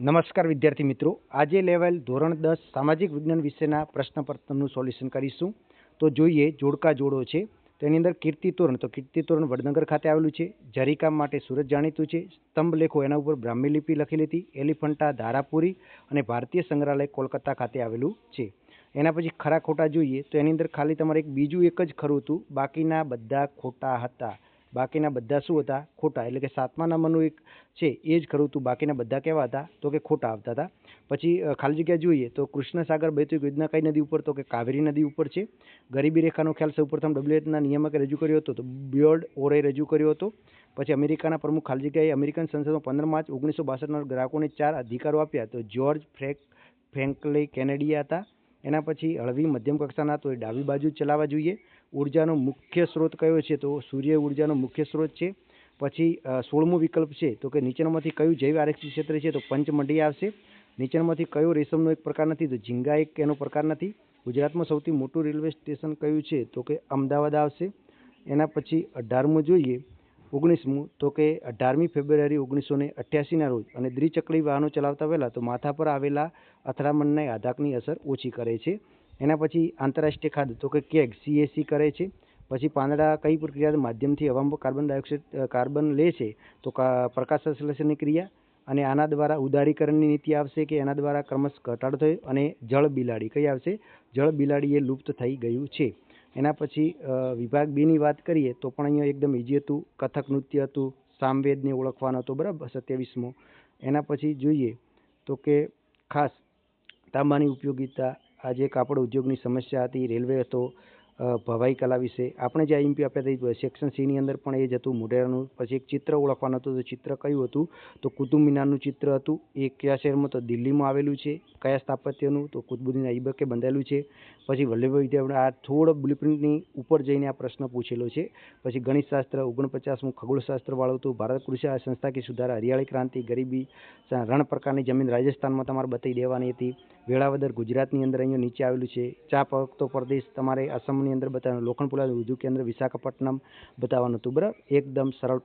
નમસ્કાર વિદ્યાર્થી મિત્રો, આજે લેવલ ધોરણ 10 સામાજિક વિજ્ઞાન વિષયના પ્રશ્નપત્રનું સોલ્યુશન કરીશું. તો જોઈએ જોડકા જોડો છે. તો એની અંદર કીર્તિતોરણ, તો કીર્તિતોરણ વડનગર ખાતે આવેલું છે. જરીકામ માટે સુરત જાણીતું છે. સ્તંભ લેખો એના ઉપર બ્રાહ્મી લિપિ લખેલી હતી. એલિફન્ટા ધારાપુરી અને ભારતીય સંગ્રહાલય કોલકાતા ખાતે આવેલું છે. એના પછી ખરા ખોટા જોઈએ તો એની અંદર ખાલી તમારે બીજું એક જ ખરું હતું, બાકીના બધા ખોટા હતા. બાકીના બધા શું હતા? ખોટા. એટલે કે 7મા નંબરનું એક છે એ જ ખરું હતું, બાકીના બધા કેવા હતા? તો કે ખોટા આવતા હતા. પછી ખાલી જગ્યા જોઈએ તો કૃષ્ણસાગર બૈતૂક યોજના કઈ નદી ઉપર? તો કે કાવેરી નદી ઉપર છે. ગરીબી રેખાનો ખ્યાલ સૌપ્રથમ WHના નિયામકે રજૂ કર્યો હતો, તો બિયોર્ડ ઓરે રજૂ કર્યો હતો. પછી અમેરિકાના પ્રમુખ ખાલી જગ્યાએ અમેરિકન સંસદમાં 15 માર્ચ 1962 ગ્રાહકોને 4 અધિકારો આપ્યા, તો જ્યોર્જ ફ્રેન્કલિન કેનેડી હતા. એના પછી હળવી મધ્યમ કક્ષાના, તો એ ડાબી બાજુ ચલાવવા જોઈએ. ઉર્જાનો મુખ્ય સ્ત્રોત કયો છે? તો સૂર્ય ઉર્જાનો મુખ્ય સ્ત્રોત છે. પછી 16મો વિકલ્પ છે તો કે નીચેનામાંથી કયું જૈવ આરક્ષિત ક્ષેત્ર છે? તો પંચમઢી આવશે. નીચેનામાંથી કયો રેશમનો એક પ્રકાર નથી? તો ઝીંગા એક એનો પ્રકાર નથી. ગુજરાતમાં સૌથી મોટું રેલવે સ્ટેશન કયું છે? તો કે અમદાવાદ આવશે. એના પછી 18મું જોઈએ, 19મું, તો કે 18મી ફેબ્રુઆરી 1988ના રોજ અને દ્વિચક્રી વાહનો ચલાવતા પહેલાં તો માથા પર આવેલા અથડામણના આઘાતની અસર ઓછી કરે છે. એના પછી આંતરરાષ્ટ્રીય ખાદ્ય, તો કે કેગ CAC કરે છે. પછી પાંદડા કઈ પ્રક્રિયા માધ્યમથી હવામાં કાર્બન લે છે? તો પ્રકાશ સંશ્લેષણની ક્રિયા. અને આના દ્વારા ઉદારીકરણની નીતિ આવશે કે એના દ્વારા ક્રમશ ઘટાડો થયો. અને જળ બિલાડી કઈ આવશે? જળ બિલાડી એ લુપ્ત થઈ ગયું છે. એના પછી વિભાગ 2ની વાત કરીએ તો પણ અહીંયા એકદમ ઇઝી હતું. કથક નૃત્ય હતું, સામવેદને ઓળખવાનો હતો, બરાબર, 27મો. એના પછી જોઈએ તો કે ખાસ તાંબાની ઉપયોગિતા, આજે કાપડ ઉદ્યોગની સમસ્યા હતી, રેલવે હતો, ભવાઈ કલા વિશે આપણે જે IMP આપ્યા હતા સેક્શન C ની અંદર પણ એ જ હતું, મોઢેરાનું. પછી એક ચિત્ર ઓળખવાનું હતું, તો ચિત્ર કયું હતું? તો કુતુબ મિનારનું ચિત્ર હતું. એ કયા શહેરમાં? તો દિલ્હીમાં આવેલું છે. કયા સ્થાપત્યનું? તો કુતુબુદ્દીન ઐબકે બંધાયેલું છે. પછી વલ્લભભાઈ વિદ્યાપીઠ, આ થોડો બ્લુપ્રિન્ટની ઉપર જઈને આ પ્રશ્ન પૂછેલો છે. પછી ગણિતશાસ્ત્ર 49મું, ખગોળશાસ્ત્ર વાળું હતું. ભારત કૃષિ સંસ્થાકીય સુધારા, હરિયાળી ક્રાંતિ, ગરીબી, રણ પ્રકારની જમીન રાજસ્થાનમાં તમારે બતાવી દેવાની હતી. વેળાવદર ગુજરાતની અંદર અહીંયા નીચે આવેલું છે. ચા પકતો પ્રદેશ તમારે આસામની અંદર બતાવવાનું. લોખંડ પુલા ઉદ્યોગ કેન્દ્ર વિશાખાપટ્ટનમ બતાવવાનું હતું, બરાબર. એકદમ સરળ